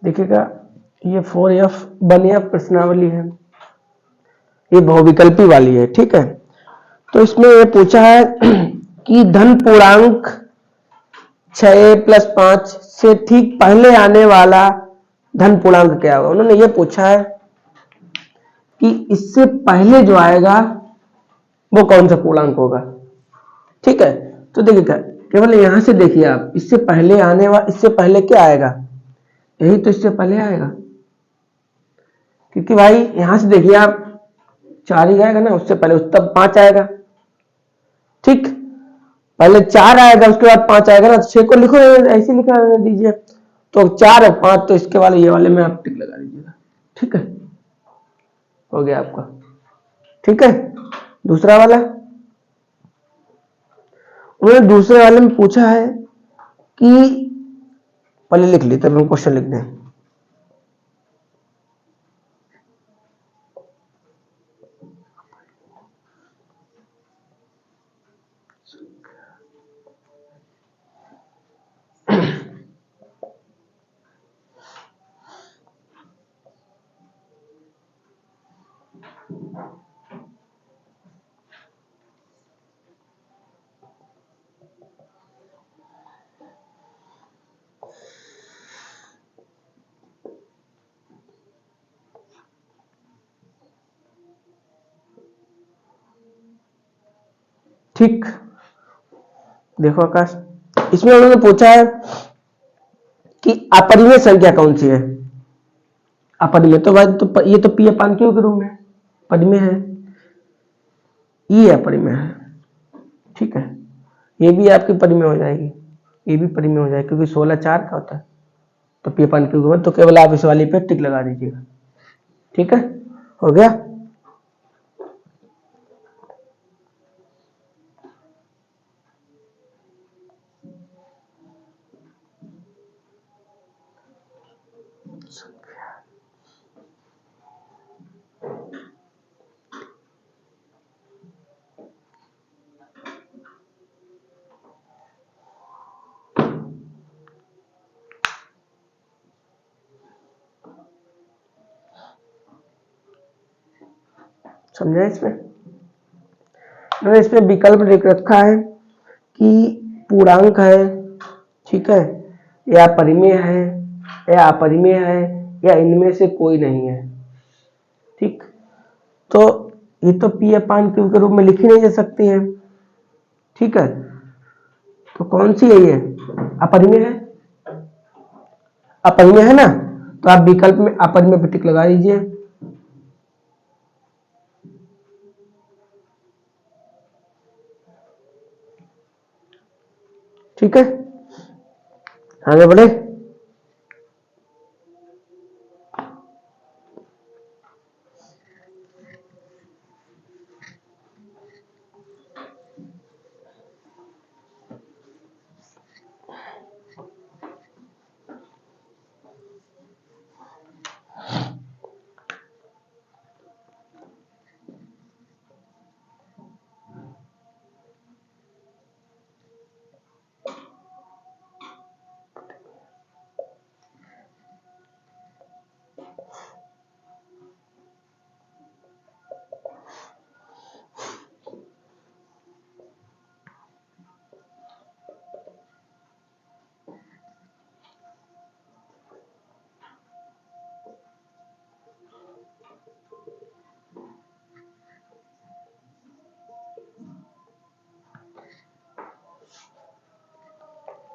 देखिएगा ये 4F 1F प्रश्नावली है, ये बहुविकल्पी वाली है। ठीक है, तो इसमें ये पूछा है कि धन पूर्णांक 6 + 5 से ठीक पहले आने वाला धन पूर्णांक क्या होगा। उन्होंने ये पूछा है कि इससे पहले जो आएगा वो कौन सा पूर्णांक होगा। ठीक है, तो देखिएगा केवल यहां से देखिए आप, इससे पहले आने वाला, इससे पहले क्या आएगा, यही तो इससे पहले आएगा, क्योंकि भाई यहां से देखिए आप 4 ही आएगा ना, उससे पहले तब 5 आएगा। ठीक, पहले 4 आएगा उसके बाद 5 आएगा ना, तो 6 को लिखो ऐसे लिखा दीजिए, तो 4 और 5 तो इसके वाले ये वाले में आप टिक लगा दीजिएगा। ठीक है, हो गया आपका। ठीक है, दूसरा वाला उन्होंने दूसरे वाले में पूछा है कि पहले लिख ली तब हम क्वेश्चन लिख दें। ठीक, देखो आकाश, इसमें उन्होंने पूछा है कि अपरिमेय संख्या कौन सी है। अपरिमेय तो भाई तो ये तो पी अपान क्यू के रूप में परिमेय है, ये अपरिमेय है। ठीक है, ये भी आपकी परिमेय हो जाएगी, ये भी परिमेय हो जाएगी, क्योंकि 16 4 का होता है, तो पी अपान क्यू के बाद तो केवल आप इस वाली पे टिक लगा दीजिएगा। ठीक है, हो गया। समझा इसमें, मैंने इसमें विकल्प लिख रखा है कि पूर्णांक है, ठीक है, या परिमेय है, या अपरिमेय है, या इनमें से कोई नहीं है। ठीक, तो ये तो पी अपान क्यू के रूप में लिखी नहीं जा सकती है। ठीक है, तो कौन सी है ये, अपरिमेय है, अपरिमेय है ना, तो आप विकल्प में अपरिमेय पे टिक लगा दीजिए। ठीक है, आगे बढ़े।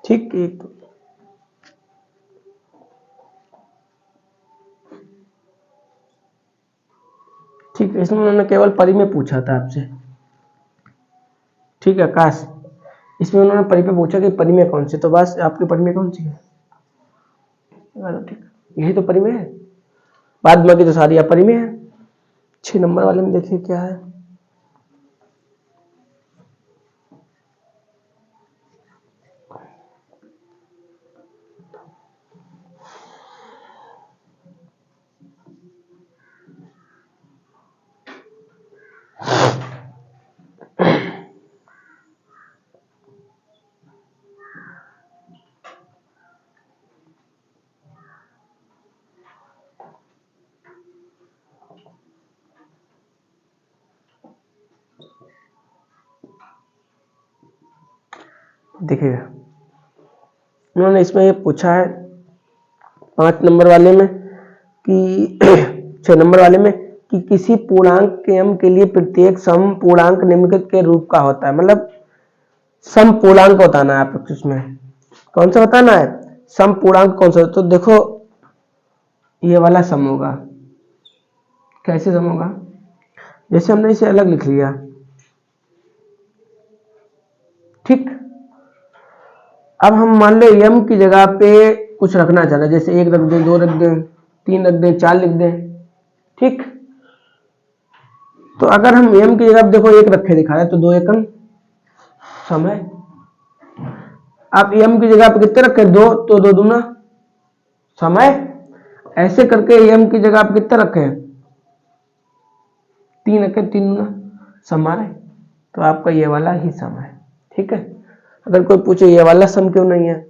ठीक, एक ठीक है, इसमें उन्होंने केवल परिमेय पूछा था आपसे। ठीक है आकाश, इसमें उन्होंने परिमेय पूछा कि परिमेय कौन सी, तो बस आपकी परिमेय कौन सी है। ठीक, यही तो परिमेय है, बाद बाकी तो सारी अपरिमेय है। 6 नंबर वाले में देखिए क्या है। देखिएगा उन्होंने इसमें ये पूछा है 5 नंबर वाले में कि 6 नंबर वाले में कि किसी पूर्णांक के m के लिए प्रत्येक सम पूर्णांक निम्नलिखित के रूप का होता है। मतलब सम पूर्णांक बताना है आपको, इसमें कौन सा बताना है, सम पूर्णांक कौन सा। तो देखो ये वाला सम होगा। कैसे सम होगा, जैसे हमने इसे अलग लिख लिया, ठीक। अब हम मान लो m की जगह पे कुछ रखना चाह रहे हैं, जैसे 1 रख दें, 2 रख दें, 3 रख दें, 4 लिख दें, ठीक। तो अगर हम m की जगह देखो 1 रखे दिखा रहे हैं, तो 2 एकम समय। आप m की जगह पे कितने रखे, 2, तो 2 दूना समय। ऐसे करके m की जगह पे कितने रखे, 3 रखे, 3 दूना समय। तो आपका ये वाला ही सम है, ठीक है। अगर कोई पूछे ये वाला सम क्यों नहीं है,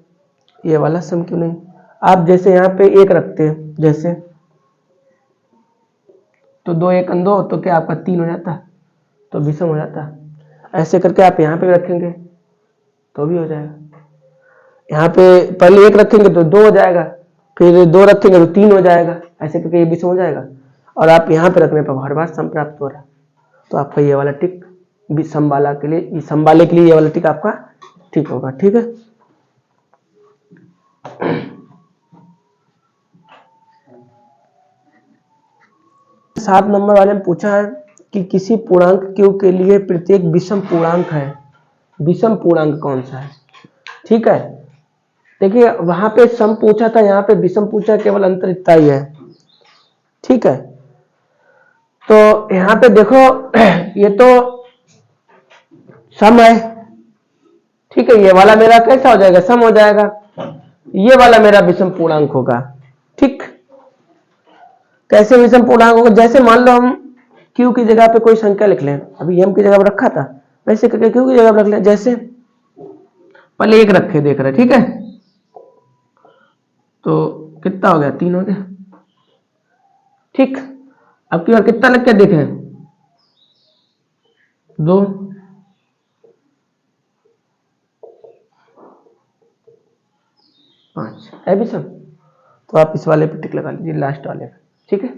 ये वाला सम क्यों नहीं, आप जैसे यहाँ पे 1 रखते हैं, जैसे तो 2 1 2, तो क्या आपका 3 हो जाता, तो विषम हो जाता। ऐसे करके आप यहाँ पे रखेंगे तो भी हो जाएगा। यहाँ पे पहले 1 रखेंगे तो 2 हो जाएगा, फिर 2 रखेंगे तो 3 हो जाएगा, ऐसे करके ये विषम हो जाएगा। और आप यहाँ पे रखने पर हर बार सम प्राप्त हो रहा है। तो आपका ये वाला टिक सम वाला के लिए, सम वाले के लिए ये वाला टिक आपका ठीक होगा, ठीक है। सात नंबर वाले में पूछा है कि किसी पूर्णांक q के लिए प्रत्येक विषम पूर्णांक है, विषम पूर्णांक कौन सा है, ठीक है। देखिए वहां पे सम पूछा था, यहाँ पे विषम पूछा, केवल अंतर इतना ही है, ठीक है। तो यहाँ पे देखो ये तो सम है, ठीक है। ये वाला मेरा कैसा हो जाएगा, सम हो जाएगा। ये वाला मेरा विषम पूर्णांक होगा, ठीक। कैसे विषम पूर्णांक होगा, जैसे मान लो हम q की जगह पे कोई संख्या लिख लें, अभी m की जगह पर रखा था, वैसे करके q की जगह पर रख लें। जैसे पहले 1 रखे देख रहे, ठीक है, तो कितना हो गया, 3 हो गया, ठीक। अब की बार कितना लग के देखें, 2, 5 है विषम। तो आप इस वाले पे टिक लगा लीजिए, लास्ट वाले पे, ठीक है।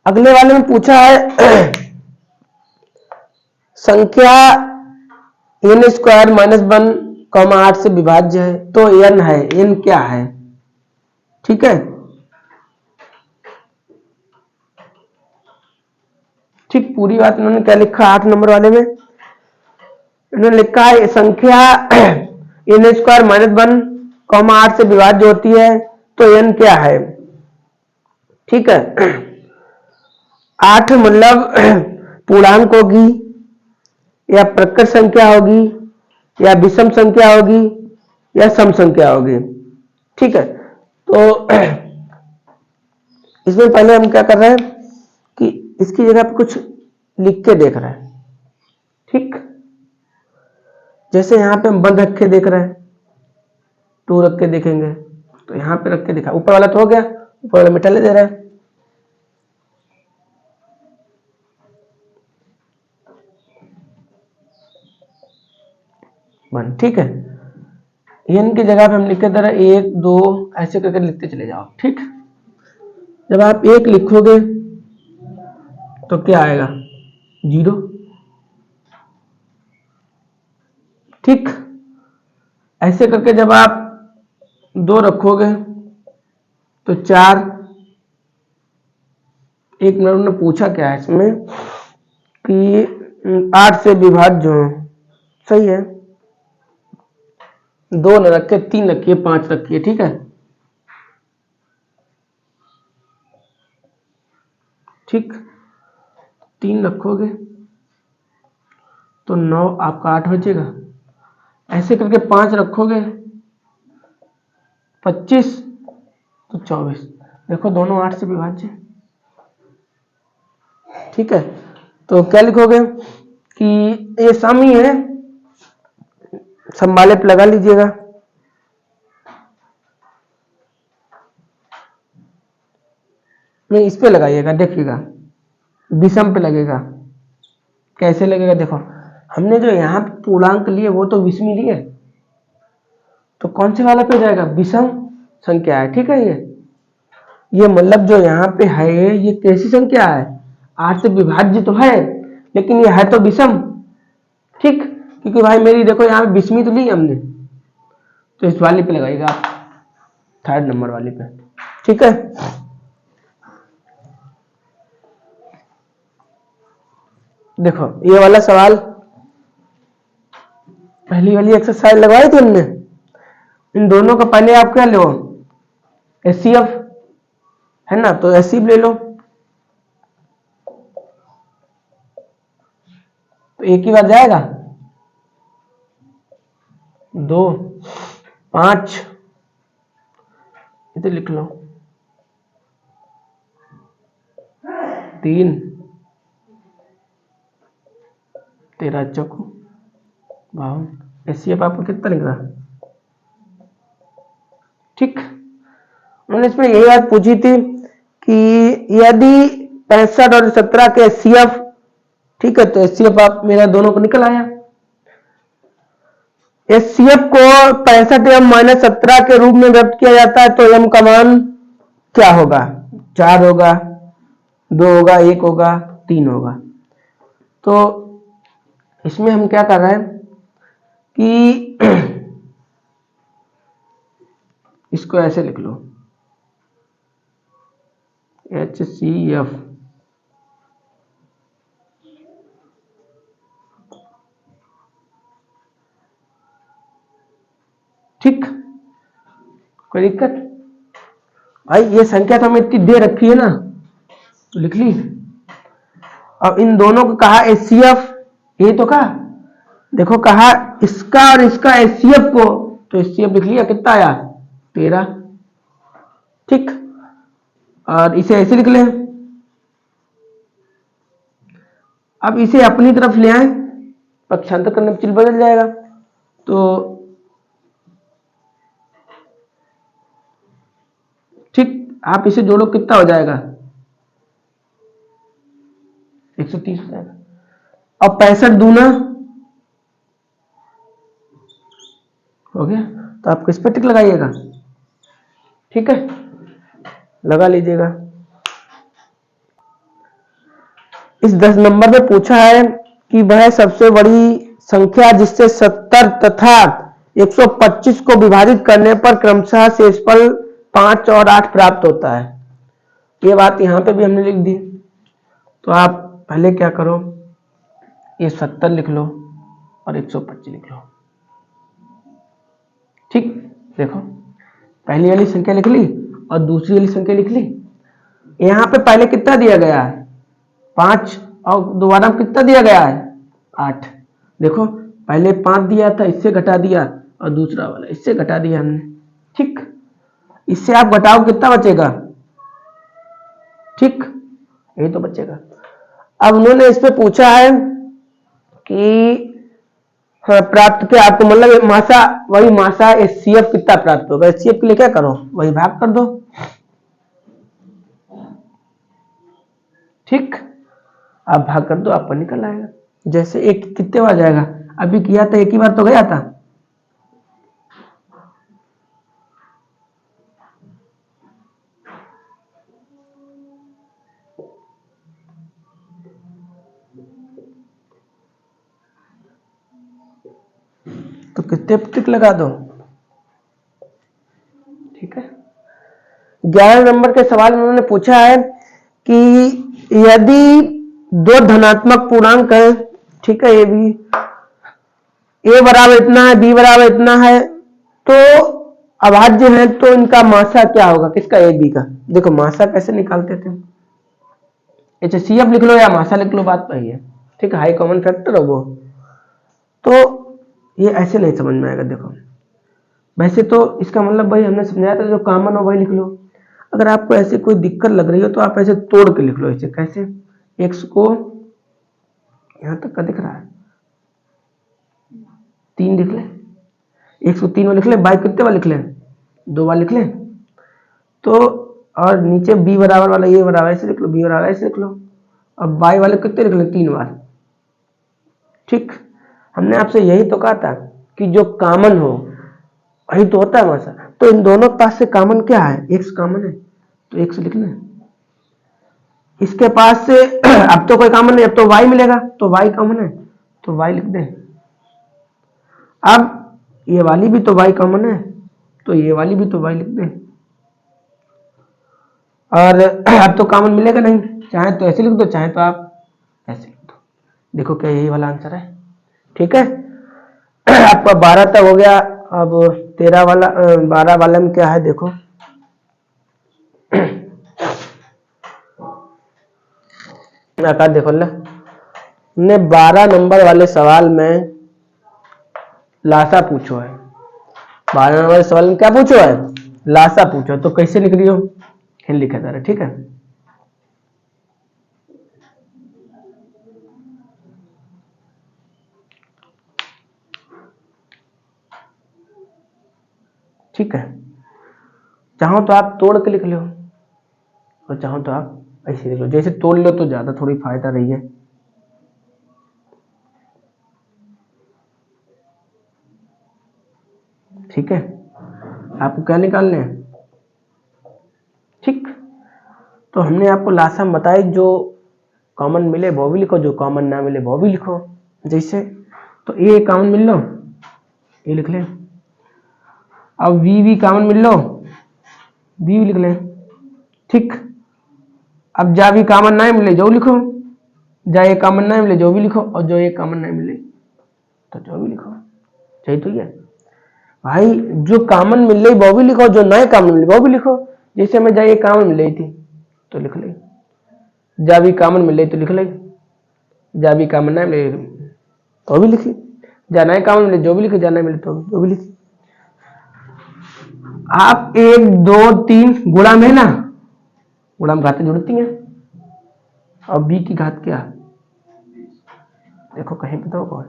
अगले वाले में पूछा है संख्या n स्क्वायर -1, 8 से विभाज्य है, तो n है, n क्या है, ठीक है। ठीक, पूरी बात इन्होंने क्या लिखा 8 नंबर वाले में, इन्होंने लिखा है संख्या n स्क्वायर -1, 8 से विभाज्य होती है, तो n क्या है, ठीक है। 8 मतलब पूर्णांक होगी, या प्रकट संख्या होगी, या विषम संख्या होगी, या सम संख्या होगी, ठीक है। तो इसमें पहले हम क्या कर रहे हैं कि इसकी जगह पे कुछ लिख के देख रहे हैं, ठीक। जैसे यहाँ पे हम 1 रख के देख रहे हैं, 2 रख के देखेंगे, तो यहाँ पे रख के दिखा, ऊपर वाला तो हो गया, ऊपर वाला मिटा ले दे रहा है, वन, ठीक है। n की जगह पे हम लिख के दे रहे 1 2 ऐसे करके लिखते चले जाओ, ठीक। जब आप 1 लिखोगे तो क्या आएगा, 0, ठीक। ऐसे करके जब आप 2 रखोगे तो 4। एक मिनट ने पूछा क्या है इसमें कि 8 से विभाज्य हो, सही है। 2 न रखे, 3 रखिए, 5 रखिए, ठीक है, ठीक। 3 रखोगे तो 9 आपका 8 बचेगा। ऐसे करके 5 रखोगे 25 तो 24। देखो दोनों 8 से विभाज्य, ठीक है। तो क्या लिखोगे कि ये सम ही है, सम वाले पे लगा लीजिएगा, नहीं इस पे लगाइएगा, देखिएगा विषम पे लगेगा। कैसे लगेगा देखो, हमने जो यहाँ पे पूर्णांक लिए वो तो विषमी लिए, तो कौन से वाला पे जाएगा, विषम संख्या है, ठीक है। ये मतलब जो यहाँ पे है ये कैसी संख्या है, 8 से विभाज्य तो है लेकिन ये है तो विषम, ठीक। क्योंकि भाई मेरी देखो यहाँ पे विषमी तो ली हमने, तो इस वाले पे लगाइएगा आप, 3rd नंबर वाले पे, ठीक है। देखो ये वाला सवाल पहली वाली एक्सरसाइज लगवाई थी हमने, इन दोनों का पहले आप क्या लो, HCF है ना, तो HCF ले लो, तो एक ही बार जाएगा, 2 5 इधर लिख लो, 3 13 चौको 52, HCF आपको कितना लिख रहा, ठीक। उन्होंने इसमें यही बात पूछी थी कि यदि 65 और 17 के HCF, ठीक है, तो HCF आप मेरा दोनों को निकल आया। HCF को 65m - 17 के रूप में व्यक्त किया जाता है, तो m का मान क्या होगा, 4 होगा, 2 होगा, 1 होगा, 3 होगा। तो इसमें हम क्या कर रहे हैं कि इसको ऐसे लिख लो, HCF, ठीक, कोई दिक्कत भाई, ये संख्या तो हमें इतनी दे रखी है ना, तो लिख ली। अब इन दोनों को कहा HCF, ये तो कहा, देखो कहा इसका और इसका HCF को, तो HCF लिख लिया, कितना आया 13, ठीक। और इसे ऐसे लिख लें, अब इसे अपनी तरफ ले आए, पक्षांतर करने पर चिन्ह बदल जाएगा, तो ठीक, आप इसे जोड़ो, कितना हो जाएगा 130 हो जाएगा। अब 65 दूना हो गया, तो आप किस पे टिक लगाइएगा, ठीक है, लगा लीजिएगा। इस 10 नंबर में पूछा है कि वह सबसे बड़ी संख्या जिससे 70 तथा 125 को विभाजित करने पर क्रमशः शेषफल 5 और 8 प्राप्त होता है। ये बात यहां पे भी हमने लिख दी, तो आप पहले क्या करो, ये 70 लिख लो और 125 लिख लो, ठीक। देखो पहली वाली संख्या लिख ली और दूसरी वाली संख्या लिख ली। यहां पे पहले कितना दिया गया है 5, और दोबारा कितना दिया गया है 8। देखो पहले 5 दिया था, इससे घटा दिया, और दूसरा वाला इससे घटा दिया हमने, ठीक। इससे आप घटाओ, कितना बचेगा, ठीक, यही तो बचेगा। अब उन्होंने इस पे पूछा है कि हाँ, प्राप्त क्या आपको, मतलब मासा, वही मासा HCF कितना प्राप्त होगा, HCF के लिए क्या करो, वही भाग कर दो, ठीक। आप भाग कर दो, आपको निकल आएगा। जैसे एक कितने बार जाएगा, अभी किया था एक ही बार तो गया था, तो कितने टिक लगा दो, ठीक है। 11 नंबर के सवाल में उन्होंने पूछा है कि यदि 2 धनात्मक पूर्णांक है, ठीक है, ये भी a बराबर इतना है, b बराबर इतना है, तो अभाज्य है, तो इनका मासा क्या होगा, किसका, a b का। देखो मासा कैसे निकालते थे, HCF लिख लो या मासा लिख लो, बात वही है, ठीक है, हाई कॉमन फैक्टर है वो, तो ये ऐसे नहीं समझ में आएगा। देखो वैसे तो इसका मतलब भाई हमने समझाया था, जो कॉमन हो वही लिख लो। अगर आपको ऐसे कोई दिक्कत लग रही हो तो आप ऐसे तोड़ के लिख लो, ऐसे कैसे, x को यहां तक का दिख रहा है 3 लिख ले, 103 में लिख ले, बाई कितने बार लिख ले, 2 बार लिख ले, तो और नीचे b बराबर वाला ये बराबर ऐसे लिख लो, b बराबर ऐसे लिख लो, अब बाई वाले कितने लिख ले, 3 बार, ठीक। हमने आपसे यही तो कहा था कि जो कॉमन हो वही तो होता है हमारे साथ। तो इन दोनों के पास से कॉमन क्या है, एक्स कॉमन है, तो एक्स लिखना है। इसके पास से अब तो कोई कॉमन नहीं, अब तो वाई मिलेगा, तो वाई कॉमन है तो वाई लिख दें। अब ये वाली भी तो वाई कॉमन है, तो ये वाली भी तो वाई लिख दें। और अब तो कॉमन मिलेगा नहीं, चाहे तो ऐसे लिख दो, चाहे तो आप ऐसे लिख दो। देखो क्या यही वाला आंसर है, ठीक है। आपका 12 तक हो गया। अब 13 वाला 12 वाले में क्या है देखो। आकार देखो ना, ने 12 नंबर वाले सवाल में लासा पूछो है। 12 नंबर वाले सवाल में क्या पूछो है, लासा पूछो। तो कैसे लिख रही हो, लिखा जा रहा है, ठीक है। ठीक है, चाहो तो आप तोड़ के लिख लो और चाहो तो आप ऐसे लिख लो। जैसे तोड़ लो तो ज्यादा थोड़ी फायदा रही है। ठीक है, आपको क्या निकालने हैं, ठीक। तो हमने आपको लासा बताई, जो कॉमन मिले वो भी लिखो, जो कॉमन ना मिले वो भी लिखो। जैसे तो ए कॉमन मिल लो, ये लिख लें। अब वी कॉमन मिल लो, बी भी लिख लें, ठीक। अब जा भी कॉमन ना मिले जो लिखो, जा ये कॉमन ना मिले जो भी लिखो, और जो ये कॉमन ना मिले तो जो भी लिखो। सही तो है भाई, जो कॉमन मिल रही वो भी लिखो, जो नए कॉमन मिले वो भी लिखो। जैसे हमें जा ये कॉमन मिल रही थी तो लिख ले, जा भी कॉमन मिल रही तो लिख ले, जा भी कॉमन ना मिले तो भी लिखी, जा नए कॉमन मिले जो भी लिखे, जा ना मिले तो भी लिखी। आप 1 2 3 गुणा में ना, गुणा में घातें जुड़ती हैं, और बी की घात क्या, देखो कहीं पे तो कौन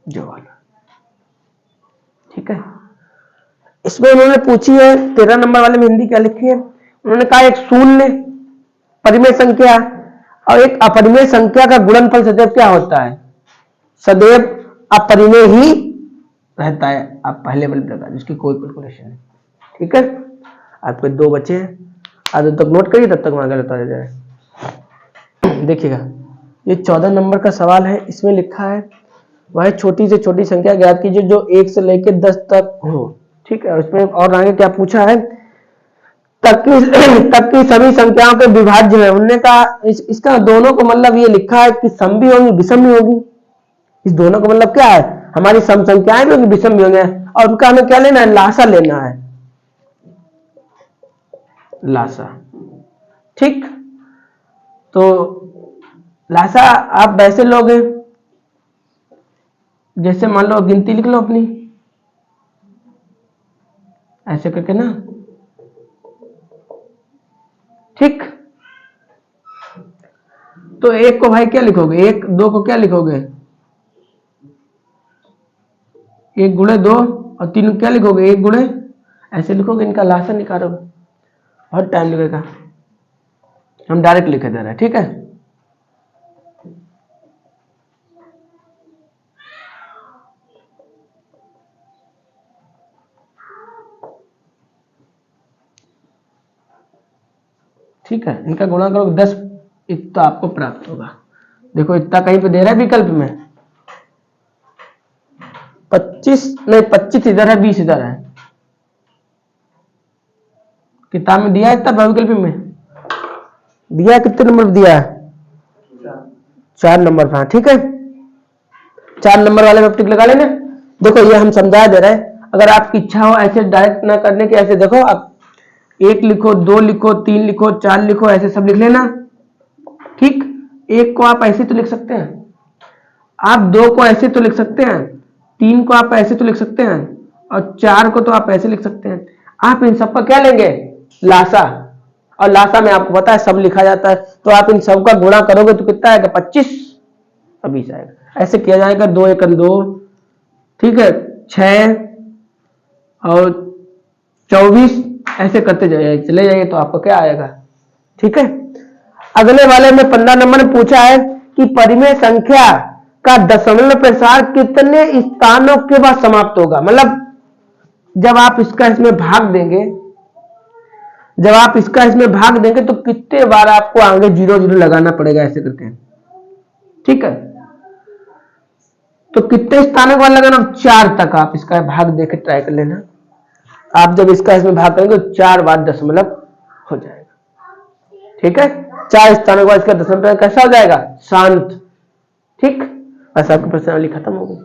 जो वाला, ठीक है। इसमें उन्होंने पूछी है 13 नंबर वाले में हिंदी क्या लिखी है, उन्होंने कहा एक शून्य परिमेय संख्या और एक अपरिमेय संख्या का गुणनफल सदैव क्या होता है, सदैव अपरिमेय ही रहता है। आप पहले वाले प्रकार जिसकी कोई कैलकुलेशन नहीं, ठीक है। आपके 2 बचे हैं, आज तक नोट करिए, तब तक मैं आगे बताया जाए। देखिएगा, ये 14 नंबर का सवाल है। इसमें लिखा है वह छोटी से छोटी संख्या ज्ञात कीजिए जो 1 से लेकर 10 तक हो, ठीक है। उसमें और आगे क्या पूछा है, तक की सभी संख्याओं के विभाज्य है। उन्होंने कहा इसका दोनों को मतलब ये लिखा है कि सम भी होगी विषम भी होगी। इस दोनों का मतलब क्या है, हमारी सम संख्याएं भी होंगी विषम भी होंगे, और उनका हमें क्या लेना है, लासा लेना है, लासा, ठीक। तो लासा आप वैसे लोगे, जैसे मान लो गिनती लिख लो अपनी ऐसे करके ना, ठीक। तो 1 को भाई क्या लिखोगे, 1 2 को क्या लिखोगे, 1 गुणे 2, और 3 क्या लिखोगे, 1 गुणे, ऐसे लिखोगे। इनका लासा निकालोगे, बहुत टाइम लगेगा, हम डायरेक्ट लिखे दे रहे हैं, ठीक है। ठीक है, इनका गुणा करोगे 10, इतना आपको प्राप्त होगा। देखो इतना कहीं पे दे रहा है विकल्प में, 25 नहीं, 25 इधर है, 20 इधर है, किताब में दिया है इतना, विकल्प में दिया है। कितने नंबर दिया है, 4 नंबर पर, ठीक है। 4 नंबर वाले में टिक लगा लेना। देखो ये हम समझा दे रहे हैं, अगर आपकी इच्छा हो ऐसे डायरेक्ट ना करने की, ऐसे देखो आप 1 लिखो, 2 लिखो, 3 लिखो, 4 लिखो, ऐसे सब लिख लेना, ठीक। 1 को आप ऐसे तो लिख सकते हैं, आप 2 को ऐसे तो लिख सकते हैं, 3 को आप ऐसे तो लिख सकते हैं, और 4 को तो आप ऐसे लिख सकते हैं। आप इन सबका क्या लेंगे, लासा, और लासा में आपको पता है सब लिखा जाता है, तो आप इन सब का गुणा करोगे तो कितना आएगा, 25 और 20 आएगा। ऐसे किया जाएगा, 2 1 2, ठीक है, 6 और 24, ऐसे करते जाइए, चले जाइए, तो आपको क्या आएगा, ठीक है। अगले वाले में 15 नंबर में पूछा है कि परिमेय संख्या का दशमलव प्रसार कितने स्थानों के बाद समाप्त होगा, मतलब जब आप इसका इसमें भाग देंगे, जब आप इसका इसमें भाग देंगे तो कितने बार आपको आगे 0 0 लगाना पड़ेगा ऐसे करके, ठीक है। तो कितने स्थानों के बाद लगाना, 4 तक आप इसका भाग देकर ट्राई कर लेना। आप जब इसका इसमें भाग करेंगे तो 4 बार दशमलव हो जाएगा, ठीक है। 4 स्थानों के बाद इसका दशमलव कैसा हो जाएगा, शांत, ठीक। बस आपकी प्रश्नावली खत्म हो गई।